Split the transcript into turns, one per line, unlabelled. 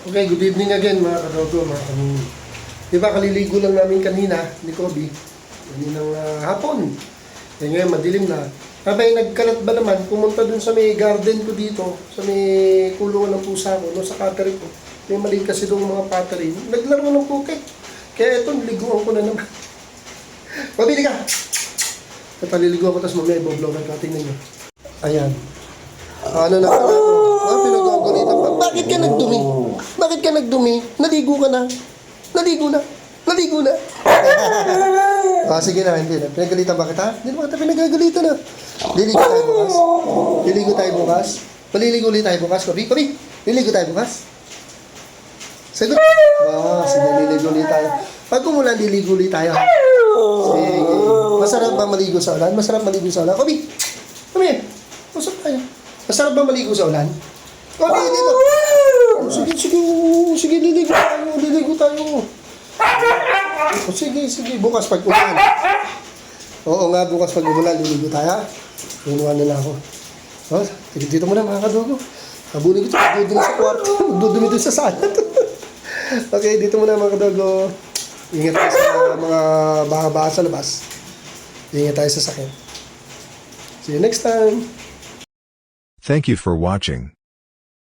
Okay, good evening again mga kadogo, mga kanini. Diba kaliligo lang namin kanina ni Kobe, kaninang hapon. Eh ngayon madilim na. Abay nagkalat ba naman, pumunta dun sa may garden ko dito, sa may kulungan ng pusa ko, no, sa catering ko. May mali kasi doon mga pottery. Naglaro ng puke. Kaya ito, liguan ko na naman. Pabili ka! Paliliguan ko, tapos mamaya iboblow ng kating ninyo. Ayan. Ano na pala ako? Pinagagalitan pa. Bakit ka nagdumi? Bakit ka nagdumi? Naligo ka na. Naligo na. Naligo na. Sige na, hindi na. Pinagalitan ba kita? Hindi naman kita pinagagalitan na. Liligo tayo bukas. Liligo tayo bukas. Maliligo ulit tayo bukas. Kobi, liligo tayo bukas. Sagot. Sige, liligo ulit tayo. Pag umulan, liligo ulit tayo. Sige. Masarap ba maligo sa ulan? Masarap maligo sa ulan. Kobi, kami. Masarap tayo. Masarap ba maligo sa ulan? Kobi, dito. Sige, liligo tayo. Sige, bukas pag umulan. Oo nga, bukas pag umulan, liligo tayo. Inuwan nila ako. Dito muna mga kadogo. Habulin ko ito, magdudumi sa kwarto. Magdudumi doon sa sala. Okay, dito muna mga kadogo. Ingat tayo sa mga baka-baka sa labas. Ingat tayo sa sakit. See you next time.
Thank you for watching.